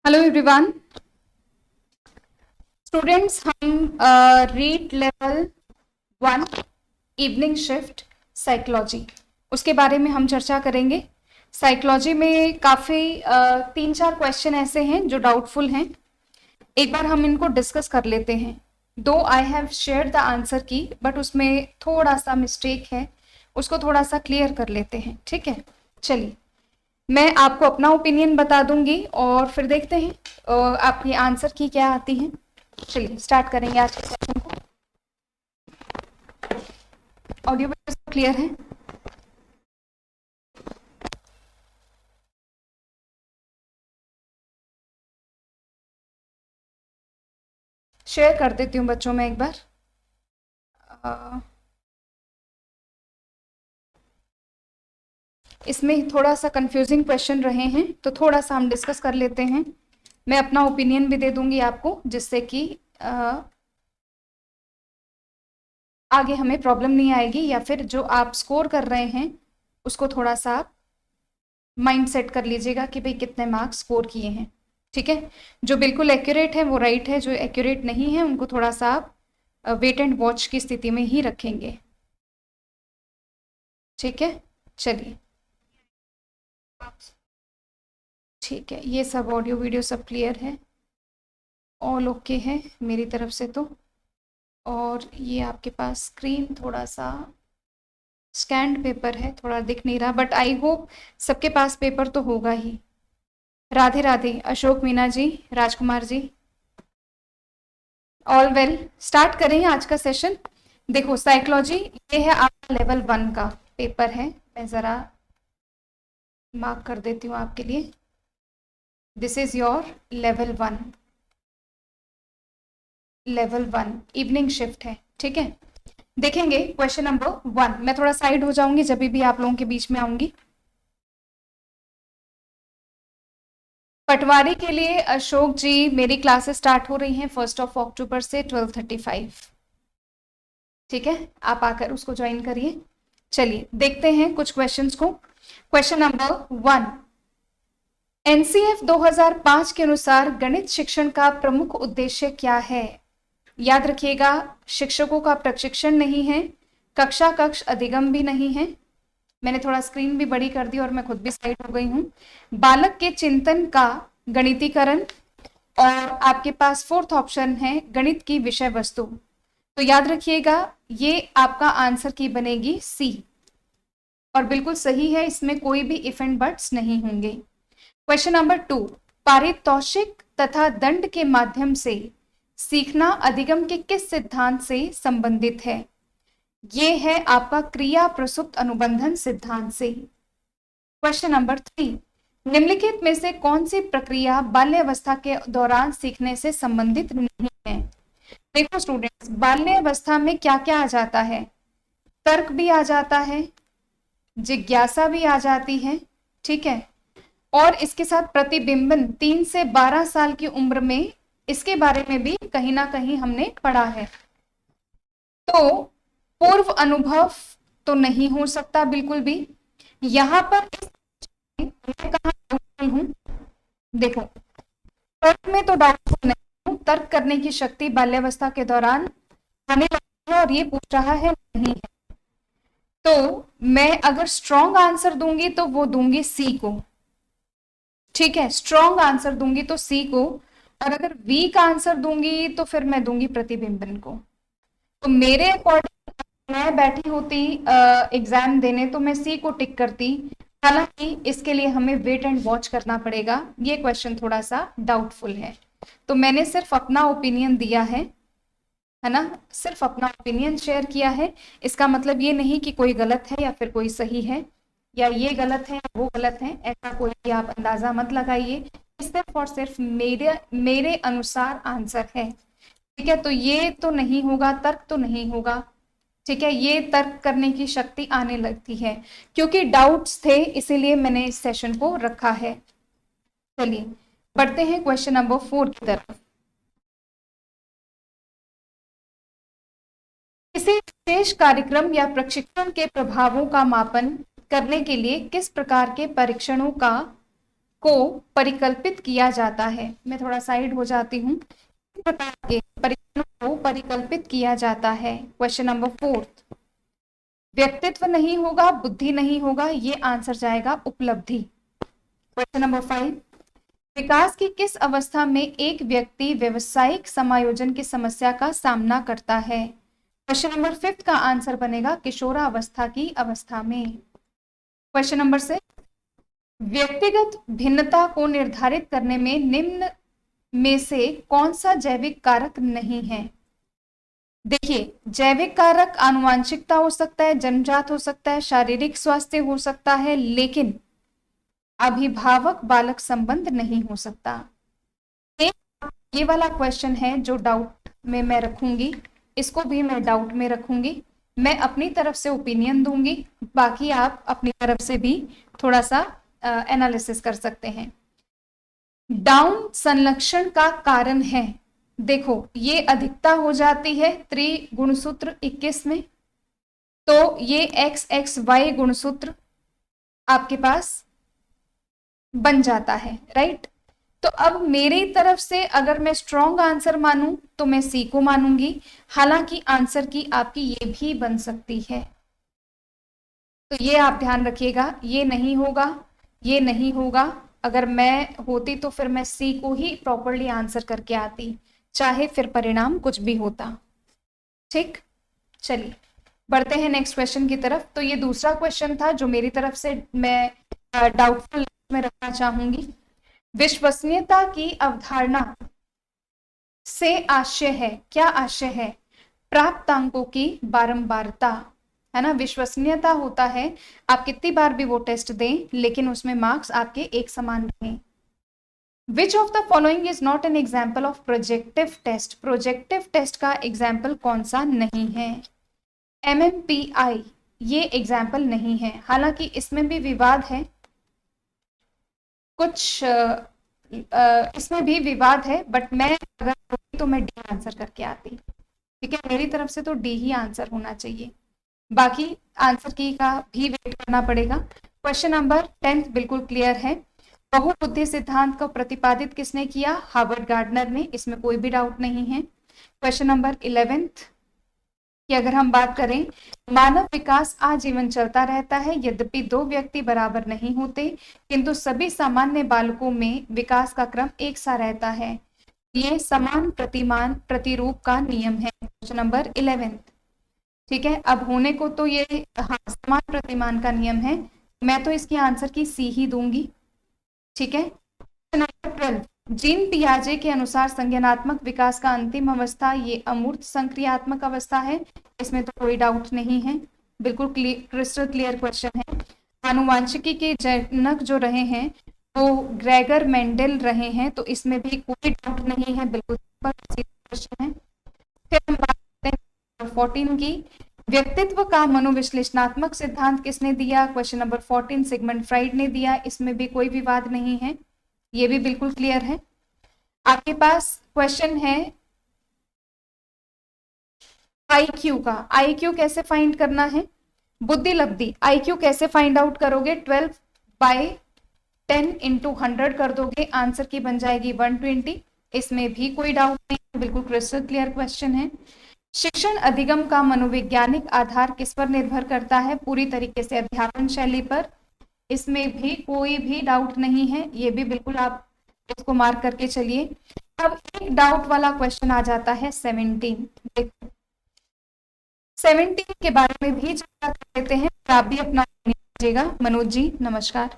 Hello everyone students, हम read level 1 evening shift psychology उसके बारे में हम चर्चा करेंगे। साइकोलॉजी में काफ़ी 3-4 क्वेश्चन ऐसे हैं जो डाउटफुल हैं। एक बार हम इनको डिस्कस कर लेते हैं। दो I have share the answer की, बट उसमें थोड़ा सा मिस्टेक है, उसको थोड़ा सा क्लियर कर लेते हैं। ठीक है, चलिए मैं आपको अपना ओपिनियन बता दूंगी और फिर देखते हैं आपकी आंसर की क्या आती है। चलिए स्टार्ट करेंगे आज के सेशन को। ऑडियो वीडियो क्लियर है? शेयर कर देती हूँ बच्चों में एक बार। इसमें थोड़ा सा कंफ्यूजिंग क्वेश्चन रहे हैं, तो थोड़ा सा हम डिस्कस कर लेते हैं। मैं अपना ओपिनियन भी दे दूंगी आपको, जिससे कि आगे हमें प्रॉब्लम नहीं आएगी, या फिर जो आप स्कोर कर रहे हैं उसको थोड़ा सा आप माइंड सेट कर लीजिएगा कि भाई कितने मार्क्स स्कोर किए हैं। ठीक है, जो बिल्कुल एक्यूरेट है वो राइट है, जो एक्यूरेट नहीं है उनको थोड़ा सा आप वेट एंड वॉच की स्थिति में ही रखेंगे। ठीक है, चलिए ठीक है, ये सब ऑडियो वीडियो सब क्लियर है, ऑल ओके है मेरी तरफ से तो। और ये आपके पास स्क्रीन थोड़ा सा स्कैन्ड पेपर है, थोड़ा दिख नहीं रहा, बट आई होप सबके पास पेपर तो होगा ही। Radhe Radhe Ashok Meena ji, Rajkumar ji, all well. Start करें आज का सेशन। देखो साइकोलॉजी ये है आपका लेवल 1 का पेपर है। मैं ज़रा मार्क कर देती हूँ आपके लिए। This is your level 1 evening shift है। ठीक है, देखेंगे क्वेश्चन नंबर 1। मैं थोड़ा साइड हो जाऊंगी जब भी आप लोगों के बीच में आऊंगी। पटवारी के लिए अशोक जी, मेरी क्लासेस स्टार्ट हो रही हैं 1 अक्टूबर से 12:35। ठीक है, आप आकर उसको ज्वाइन करिए। चलिए देखते हैं कुछ क्वेश्चंस को। क्वेश्चन नंबर 1, एनसीएफ 2005 के अनुसार गणित शिक्षण का प्रमुख उद्देश्य क्या है? याद रखिएगा, शिक्षकों का प्रशिक्षण नहीं है, कक्षा कक्ष अधिगम भी नहीं है। मैंने थोड़ा स्क्रीन भी बड़ी कर दी और मैं खुद भी साइड हो गई हूँ। बालक के चिंतन का गणितीकरण, और आपके पास 4th ऑप्शन है गणित की विषय वस्तु। तो याद रखिएगा ये आपका आंसर की बनेगी सी, और बिल्कुल सही है, इसमें कोई भी इफ एंड बट्स नहीं होंगे। क्वेश्चन नंबर 2, पारितोषिक तथा दंड के माध्यम से सीखना अधिगम के किस सिद्धांत से संबंधित है? ये है आपका क्रिया प्रसुप्त अनुबंधन सिद्धांत से। क्वेश्चन नंबर 3, निम्नलिखित में से कौन सी प्रक्रिया बाल्यावस्था के दौरान सीखने से संबंधित नहीं है? देखो स्टूडेंट्स, बाल्यावस्था में क्या क्या आ जाता है? तर्क भी आ जाता है, जिज्ञासा भी आ जाती है। ठीक है, और इसके साथ प्रतिबिंबन 3 से 12 साल की उम्र में, इसके बारे में भी कहीं ना कहीं हमने पढ़ा है। तो पूर्व अनुभव तो नहीं हो सकता बिल्कुल भी। यहां पर मैं कहाँ डाउटफुल हूं? देखो, तर्क में तो डाउटफुल नहीं हूं, तर्क करने की शक्ति बाल्यावस्था के दौरान आने लगती है, और ये पूछ रहा है नहीं है। तो मैं अगर स्ट्रॉन्ग आंसर दूंगी तो वो दूंगी सी को। ठीक है, स्ट्रॉन्ग आंसर दूंगी तो सी को, और अगर वीक आंसर दूंगी तो फिर मैं दूंगी प्रतिबिंबन को। तो मेरे अकॉर्डिंग मैं बैठी होती एग्जाम देने तो मैं सी को टिक करती। हालांकि इसके लिए हमें वेट एंड वॉच करना पड़ेगा, ये क्वेश्चन थोड़ा सा डाउटफुल है। तो मैंने सिर्फ अपना ओपिनियन दिया है ना, सिर्फ अपना ओपिनियन शेयर किया है। इसका मतलब ये नहीं कि कोई गलत है या फिर कोई सही है, या ये गलत है या वो गलत है, ऐसा कोई भी आप अंदाजा मत लगाइए। सिर्फ और सिर्फ मेरे मेरे अनुसार आंसर है। ठीक है, तो ये तो नहीं होगा, तर्क तो नहीं होगा। ठीक है, ये तर्क करने की शक्ति आने लगती है, क्योंकि डाउट्स थे इसीलिए मैंने इस सेशन को रखा है। चलिए बढ़ते हैं क्वेश्चन नंबर 4 की तरफ। किसी विशेष कार्यक्रम या प्रशिक्षण के प्रभावों का मापन करने के लिए किस प्रकार के परीक्षणों का को परिकल्पित किया जाता है। मैं थोड़ा साइड हो जाती हूँ। प्रकार के परिमाणों को परिकल्पित किया जाता है। क्वेश्चन नंबर 4, व्यक्तित्व नहीं होगा, बुद्धि नहीं होगा, ये आंसर जाएगा उपलब्धि। क्वेश्चन नंबर 5, विकास की किस अवस्था में एक व्यक्ति व्यवसायिक समायोजन की समस्या का सामना करता है? क्वेश्चन नंबर 5 का आंसर बनेगा किशोरावस्था की अवस्था में। क्वेश्चन नंबर 6, व्यक्तिगत भिन्नता को निर्धारित करने में निम्न में से कौन सा जैविक कारक नहीं है? देखिए, जैविक कारक आनुवांशिकता हो सकता है, जन्मजात हो सकता है, शारीरिक स्वास्थ्य हो सकता है, लेकिन अभिभावक बालक संबंध नहीं हो सकता। ये वाला क्वेश्चन है जो डाउट में मैं रखूंगी, इसको भी मैं डाउट में रखूंगी। मैं अपनी तरफ से ओपिनियन दूंगी, बाकी आप अपनी तरफ से भी थोड़ा सा एनालिसिस कर सकते हैं। डाउन संलक्षण का कारण है, देखो ये अधिकता हो जाती है त्रिगुणसूत्र 21 में, तो ये XXY गुणसूत्र आपके पास बन जाता है, राइट। तो अब मेरी तरफ से अगर मैं स्ट्रॉन्ग आंसर मानूं तो मैं सी को मानूंगी, हालांकि आंसर की आपकी ये भी बन सकती है। तो ये आप ध्यान रखिएगा, ये नहीं होगा, ये नहीं होगा। अगर मैं होती तो फिर मैं सी को ही प्रॉपरली आंसर करके आती, चाहे फिर परिणाम कुछ भी होता। ठीक, चलिए बढ़ते हैं नेक्स्ट क्वेश्चन की तरफ। तो ये दूसरा क्वेश्चन था जो मेरी तरफ से मैं डाउटफुल में रखना चाहूंगी। विश्वसनीयता की अवधारणा से आशय है, क्या आशय है? प्राप्तांकों की बारंबारता, है ना। विश्वसनीयता होता है आप कितनी बार भी वो टेस्ट दें लेकिन उसमें मार्क्स आपके एक समान रहें। Which of the following is not an example of projective test? Projective test का एग्जाम्पल कौन सा नहीं है? MMPI ये एग्जाम्पल नहीं है, हालांकि इसमें भी विवाद है, कुछ इसमें भी विवाद है, बट मैं अगर होती तो मैं डी आंसर करके आती। ठीक है, मेरी तरफ से तो डी ही आंसर होना चाहिए, बाकी आंसर की का भी वेट करना पड़ेगा। क्वेश्चन नंबर 10 बिल्कुल क्लियर है। बहुबुद्धि सिद्धांत को प्रतिपादित किसने किया? हार्वर्ड गार्डनर ने, इसमें कोई भी डाउट नहीं है। क्वेश्चन नंबर 11 कि अगर हम बात करें, मानव विकास आजीवन चलता रहता है, यद्यपि दो व्यक्ति बराबर नहीं होते, किंतु सभी सामान्य बालकों में विकास का क्रम एक सा रहता है। ये समान प्रतिमान प्रतिरूप का नियम है। क्वेश्चन नंबर 11, ठीक है। अब होने को तो ये हाँ समान प्रतिमान का नियम है, मैं तो इसकी आंसर की सी ही दूंगी। ठीक है। क्वेश्चन नंबर 12, जीन पियाजे के अनुसार संज्ञानात्मक विकास का अंतिम अवस्था ये अमूर्त संक्रियात्मक अवस्था है, इसमें तो कोई डाउट नहीं है, बिल्कुल क्रिस्टल क्लियर क्वेश्चन है। आनुवांशिकी के जनक जो रहे हैं वो ग्रेगर मेंडल रहे हैं, तो इसमें भी कोई डाउट नहीं है, बिल्कुल क्वेश्चन है। फिर हम बात करते हैं 14 की, व्यक्तित्व का मनोविश्लेषणात्मक सिद्धांत किसने दिया? क्वेश्चन नंबर 14 सिगमंड फ्राइड ने दिया, इसमें भी कोई विवाद नहीं है, ये भी बिल्कुल क्लियर है। आपके पास क्वेश्चन है आईक्यू का। आईक्यू कैसे फाइंड करना है? बुद्धि लब्धि। आईक्यू कैसे फाइंड आउट करोगे? 12/10 × 100 कर दोगे, आंसर की बन जाएगी 120, इसमें भी कोई डाउट नहीं, बिल्कुल क्रिस्टल क्लियर क्वेश्चन है। शिक्षण अधिगम का मनोवैज्ञानिक आधार किस पर निर्भर करता है? पूरी तरीके से अध्यापन शैली पर, इसमें भी कोई भी डाउट नहीं है, ये भी बिल्कुल आप इसको मार्क करके चलिए। अब एक डाउट वाला क्वेश्चन आ जाता है 17। देखो 17 के बारे में भी चर्चा कर लेते हैं, आप भी अपना दीजिएगा। मनोज जी नमस्कार।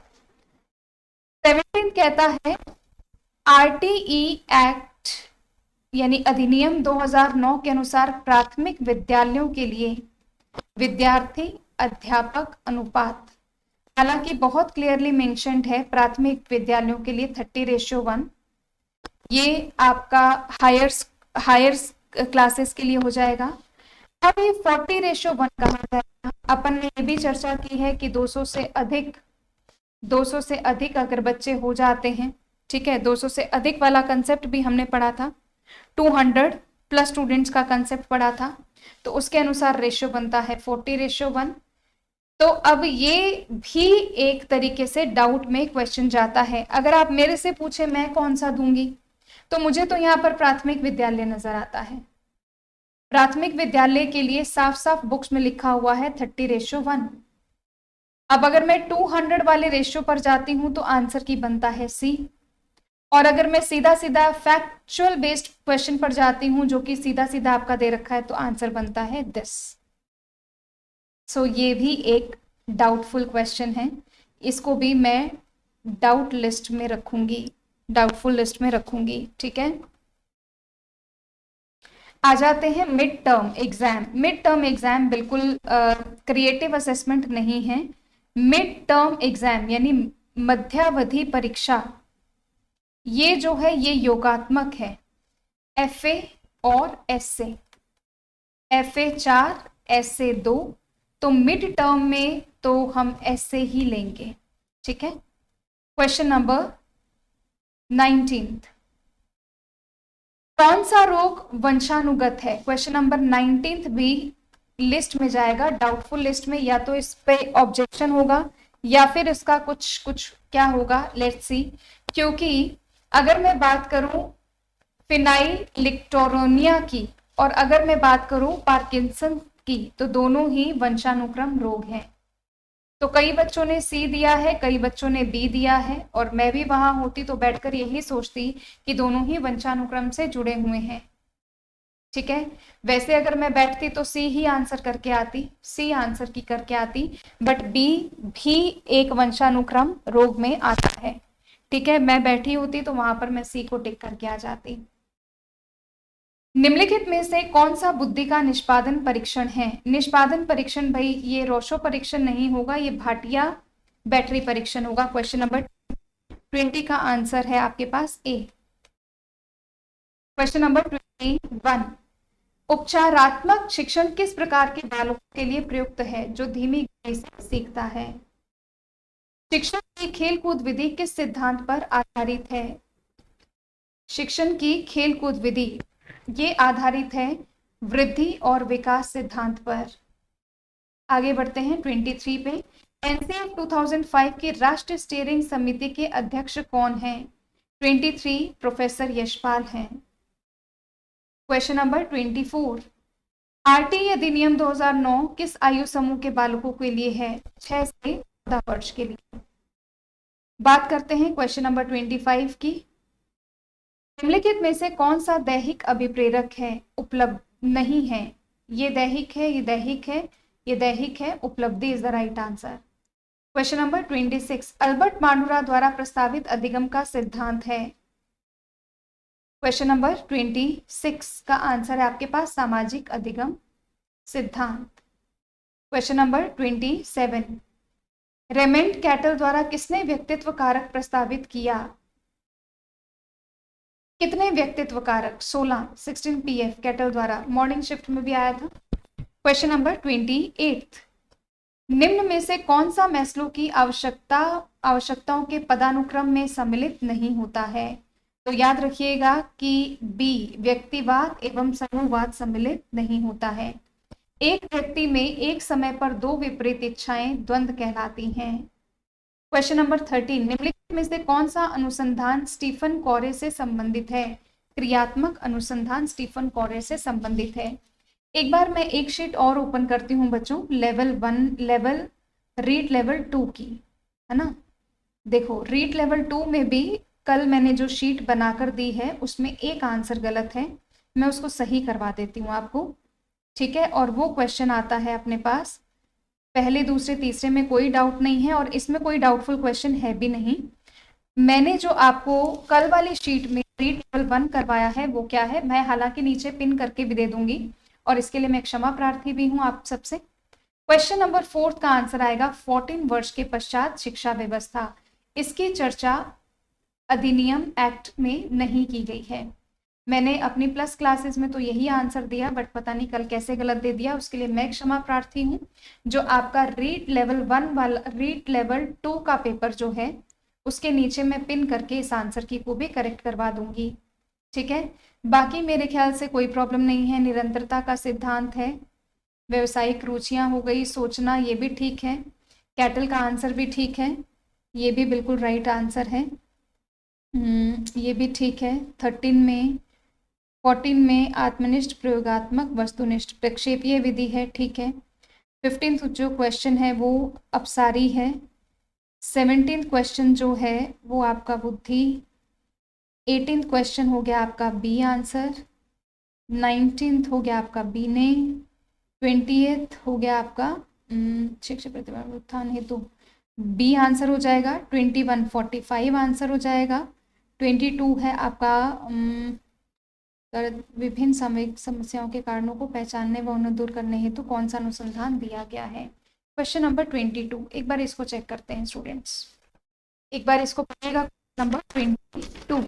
17 कहता है RTE एक्ट यानी अधिनियम 2009 के अनुसार प्राथमिक विद्यालयों के लिए विद्यार्थी अध्यापक अनुपात, हालांकि बहुत क्लियरली मेंशन्ड है प्राथमिक विद्यालयों के लिए 30:1, ये आपका हायर क्लासेस के लिए हो जाएगा। अब ये 40:1 कहा जाएगा। अपन ने ये भी चर्चा की है कि 200 से अधिक अगर बच्चे हो जाते हैं, ठीक है, 200 से अधिक वाला कंसेप्ट भी हमने पढ़ा था, 200 प्लस स्टूडेंट्स का कंसेप्ट पढ़ा था, तो उसके अनुसार रेशियो बनता है 40:1। तो अब ये भी एक तरीके से डाउट में क्वेश्चन जाता है। अगर आप मेरे से पूछे मैं कौन सा दूंगी, तो मुझे तो यहाँ पर प्राथमिक विद्यालय नजर आता है। प्राथमिक विद्यालय के लिए साफ साफ बुक्स में लिखा हुआ है 30:1। अब अगर मैं 200 वाले रेशियो पर जाती हूं तो आंसर की बनता है सी। और अगर मैं सीधा सीधा फैक्चुअल बेस्ड क्वेश्चन पर जाती हूं जो कि सीधा सीधा आपका दे रखा है, तो आंसर बनता है दिस। सो ये भी एक डाउटफुल क्वेश्चन है, इसको भी मैं डाउट लिस्ट में रखूंगी, डाउटफुल लिस्ट में रखूंगी। ठीक है, आ जाते हैं mid term exam. Mid term exam बिल्कुल क्रिएटिव असेसमेंट नहीं है। मिड टर्म एग्जाम यानी मध्यावधि परीक्षा, ये जो है ये योगात्मक है। FA और SA, FA 4 SA 2, तो मिड टर्म में तो हम SA ही लेंगे। ठीक है, क्वेश्चन नंबर 19, कौन सा रोग वंशानुगत है? क्वेश्चन नंबर 19 भी लिस्ट में जाएगा, डाउटफुल लिस्ट में। या तो इस पे ऑब्जेक्शन होगा या फिर इसका कुछ क्या होगा, लेट्स सी। क्योंकि अगर मैं बात करूं फिनाइलिक्टोरोनिया की और अगर मैं बात करूं पार्किंसन की, तो दोनों ही वंशानुक्रम रोग हैं। तो कई बच्चों ने सी दिया है, कई बच्चों ने बी दिया है, और मैं भी वहां होती तो बैठकर यही सोचती कि दोनों ही वंशानुक्रम से जुड़े हुए हैं। ठीक है, वैसे अगर मैं बैठती तो सी ही आंसर करके आती, सी आंसर की करके आती, बट बी भी एक वंशानुक्रम रोग में आता है। ठीक है, मैं बैठी होती तो वहां पर मैं सी को टिक करके आ जाती। निम्नलिखित में से कौन सा बुद्धि का निष्पादन परीक्षण है? निष्पादन परीक्षण भाई ये रोशो परीक्षण नहीं होगा, ये भाटिया बैटरी परीक्षण होगा। क्वेश्चन नंबर 20 का आंसर है आपके पास ए। क्वेश्चन नंबर 21, उपचारात्मक शिक्षण किस प्रकार के बालकों के लिए प्रयुक्त है जो धीमी गति से सीखता है? शिक्षण की खेलकूद विधि किस सिद्धांत पर आधारित है? शिक्षण की खेलकूद विधि ये आधारित है वृद्धि और विकास सिद्धांत पर। आगे बढ़ते हैं 23 पे। एनसीएफ 2005 की राष्ट्रीय स्टीयरिंग समिति के अध्यक्ष कौन हैं? 23 प्रोफेसर यशपाल हैं। क्वेश्चन नंबर 24, आरटीई अधिनियम 2009 किस आयु समूह के बालकों के लिए है? 6 से 14 वर्ष के लिए। बात करते हैं क्वेश्चन नंबर 25 की। निम्नलिखित में से कौन सा दैहिक अभिप्रेरक है उपलब्ध नहीं है? ये दैहिक है, ये दैहिक है, ये दैहिक है, उपलब्धि is the right answer. Question number 26, Albert Bandura द्वारा प्रस्तावित अधिगम का सिद्धांत है? क्वेश्चन नंबर 26 का आंसर है आपके पास सामाजिक अधिगम सिद्धांत। क्वेश्चन नंबर 27, रेमंड कैटल द्वारा किसने व्यक्तित्व कारक प्रस्तावित किया? कितने व्यक्तित्व कारक? 16 PF कैटल द्वारा, मॉर्निंग शिफ्ट में भी आया था। क्वेश्चन नंबर 28, निम्न में से कौन सा मैस्लो की आवश्यकताओं के पदानुक्रम में सम्मिलित नहीं होता है? तो याद रखिएगा कि बी, व्यक्तिवाद एवं समूहवाद सम्मिलित नहीं होता है। एक व्यक्ति में एक समय पर दो विपरीत इच्छाएं द्वंद्व कहलाती हैं। क्वेश्चन नंबर 13, निम्नलिखित में से कौन सा अनुसंधान स्टीफन कॉरे से संबंधित है? क्रियात्मक अनुसंधान स्टीफन कॉरे से संबंधित है। एक बार मैं एक शीट और ओपन करती हूँ बच्चों, लेवल 1 रीड लेवल 2 की, है ना। देखो रीड लेवल 2 में भी कल मैंने जो शीट बनाकर दी है उसमें एक आंसर गलत है, मैं उसको सही करवा देती हूँ आपको। ठीक है, और वो क्वेश्चन आता है अपने पास पहले, दूसरे, तीसरे में कोई डाउट नहीं है और इसमें कोई डाउटफुल क्वेश्चन है भी नहीं। मैंने जो आपको कल वाली शीट में रीड लेवल 1 करवाया है वो क्या है, मैं हालांकि नीचे पिन करके भी दे दूंगी और इसके लिए मैं क्षमा प्रार्थी भी हूँ आप सबसे। क्वेश्चन नंबर 4 का आंसर आएगा 14 वर्ष के पश्चात शिक्षा व्यवस्था। इसकी चर्चा अधिनियम एक्ट में नहीं की गई है। मैंने अपनी प्लस क्लासेस में तो यही आंसर दिया, बट पता नहीं कल कैसे गलत दे दिया, उसके लिए मैं क्षमा प्रार्थी हूँ। जो आपका रीड लेवल 1 वाला रीड लेवल 2 का पेपर जो है उसके नीचे मैं पिन करके इस आंसर की को भी करेक्ट करवा दूंगी। ठीक है, बाकी मेरे ख्याल से कोई प्रॉब्लम नहीं है। निरंतरता का सिद्धांत है, व्यवसायिक रुचियां हो गई, सोचना, ये भी ठीक है। कैटल का आंसर भी ठीक है, ये भी बिल्कुल राइट आंसर है। ये भी ठीक है। 13 में 14 में आत्मनिष्ठ, प्रयोगात्मक, वस्तुनिष्ठ, प्रक्षेपीय विधि है, ठीक है। 15th जो क्वेश्चन है वो अपसारी है। 17th क्वेश्चन जो है वो आपका बुद्धि। 18th क्वेश्चन हो गया आपका बी आंसर। 19th हो गया आपका बी ने। 20th हो गया आपका शिक्षक प्रतिभा उत्थान हेतु, बी आंसर हो जाएगा। 21 45 आंसर हो जाएगा। 22 है आपका विभिन्न सामयिक समस्याओं के कारणों को पहचानने व उन्हें दूर करने हेतु कौन सा अनुसंधान दिया गया है। क्वेश्चन नंबर 22, एक बार इसको चेक करते हैं स्टूडेंट्स, एक बार इसको पढ़िएगा। नंबर 22,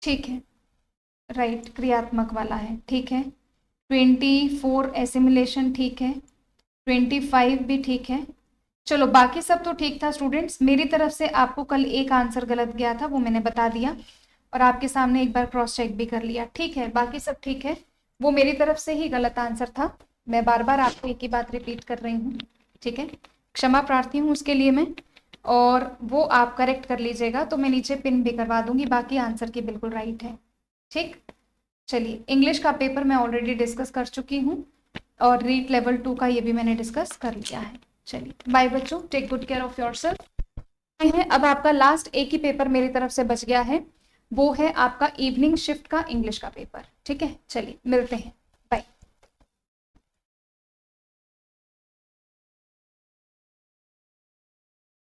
ठीक है, राइट, क्रियात्मक वाला है, ठीक है। 24 एसिमिलेशन, ठीक है। 25 भी ठीक है। चलो बाकी सब तो ठीक था स्टूडेंट्स। मेरी तरफ से आपको कल एक आंसर गलत गया था, वो मैंने बता दिया और आपके सामने एक बार क्रॉस चेक भी कर लिया, ठीक है। बाकी सब ठीक है, वो मेरी तरफ से ही गलत आंसर था। मैं बार बार आपको एक ही बात रिपीट कर रही हूँ, ठीक है। क्षमा प्रार्थी हूँ उसके लिए मैं, और वो आप करेक्ट कर लीजिएगा तो मैं नीचे पिन भी करवा दूंगी। बाकी आंसर की बिल्कुल राइट है, ठीक। चलिए, इंग्लिश का पेपर मैं ऑलरेडी डिस्कस कर चुकी हूँ और रीड लेवल 2 का ये भी मैंने डिस्कस कर लिया है। चलिए बाय बच्चों, take good care of yourself. अब आपका लास्ट एक ही पेपर मेरी तरफ से बच गया है, वो है आपका इवनिंग शिफ्ट का इंग्लिश का पेपर, ठीक है। चलिए मिलते हैं।